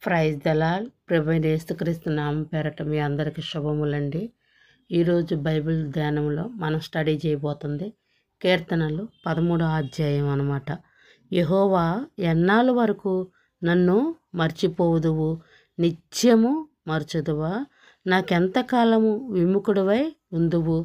Praise the lord. ప్రభువైన యేసుక్రీస్తు నామం పేరట మీ అందరికీ శుభములండి. ఈరోజు బైబిల్ ధ్యానంలో మనం స్టడీ చేయబోతుంది కీర్తనలు 13వ అధ్యాయం అన్నమాట. యెహోవా ఎన్నాళ్ళ వరకు నన్ను మర్చిపోవుదువు, నిత్యము మరచుదువా? నాకెంతకాలము విముఖుడివై ఉందువు?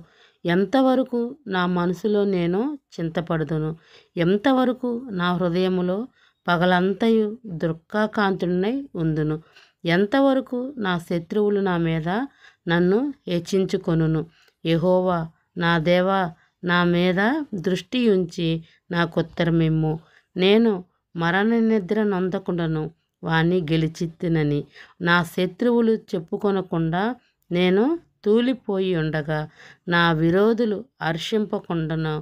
ఎంతవరకు నా మనసులో నేను చింతపడుదును? ఎంతవరకు నా హృదయములో పగలంతయు దుఃఖాకాంతుడినై ఉందును? ఎంతవరకు నా శత్రువులు నా మీద నన్ను హెచ్చించుకొనును? యెహోవా నా దేవా, నా మీద దృష్టి ఉంచి నాకుత్తరమిమ్ము. నేను మరణ నిద్ర నొందకుండాను వాణ్ణి గెలిచితినని నా శత్రువులు చెప్పుకొనకుండా నేను తూలిపోయి ఉండగా, నా విరోధులు హర్షింపకుండాను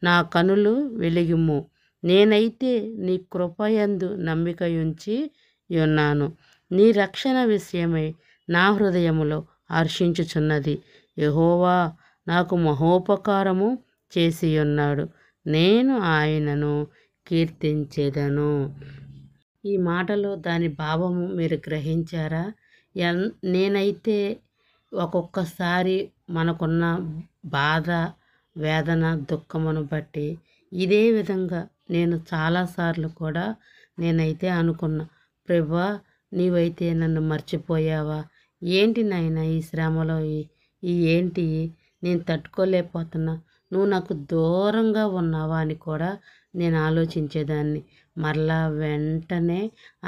నా కనులు వెలిగిమ్ము. నేనైతే నీ కృపయందు నమ్మికయుంచి ఉన్నాను. నీ రక్షణ విషయమై నా హృదయములో హర్షించుచున్నది. యెహోవా నాకు మహోపకారము చేసి ఉన్నాడు, నేను ఆయనను కీర్తించెదను. ఈ మాటలో దాని భావము మీరు గ్రహించారా? నేనైతే ఒక్కొక్కసారి మనకున్న బాధ, వేదన, దుఃఖమును బట్టి ఇదే విధంగా నేను చాలాసార్లు కూడా నేనైతే అనుకున్నా, ప్రభువా నీవైతే నన్ను మర్చిపోయావా? ఏంటి నాయనా ఈ శ్రమలో ఈ ఏంటి నేను తట్టుకోలేకపోతున్నా, నువ్వు నాకు దూరంగా ఉన్నావా అని కూడా నేను ఆలోచించేదాన్ని. మరలా వెంటనే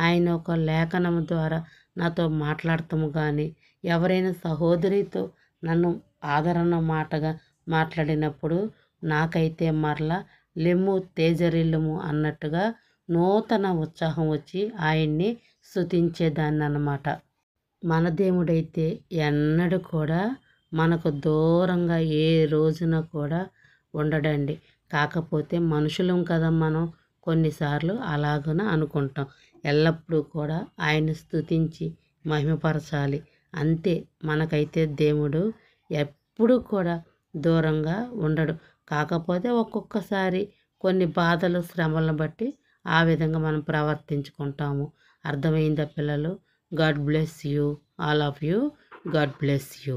ఆయన ఒక లేఖనం ద్వారా నాతో మాట్లాడతాము. కానీ ఎవరైనా సహోదరితో నన్ను ఆదరణ మాటగా మాట్లాడినప్పుడు నాకైతే మరలా లెమ్ము తేజరిల్లుము అన్నట్టుగా నూతన ఉత్సాహం వచ్చి ఆయన్ని స్తుతించేదాన్ని అన్నమాట. మన దేవుడైతే ఎన్నడూ కూడా మనకు దూరంగా ఏ రోజున కూడా ఉండడండి. కాకపోతే మనుషులం కదా మనం, కొన్నిసార్లు అలాగన అనుకుంటాం. ఎల్లప్పుడూ కూడా ఆయన స్తుతించి మహిమపరచాలి. అంతే. మనకైతే దేవుడు ఎప్పుడూ కూడా దూరంగా ఉండడు. కాకపోతే ఒక్కొక్కసారి కొన్ని బాధలు, శ్రమలను బట్టి ఆ విధంగా మనం ప్రవర్తించుకుంటాము. అర్థమైందా పిల్లలు? God bless you, all of you. God bless you.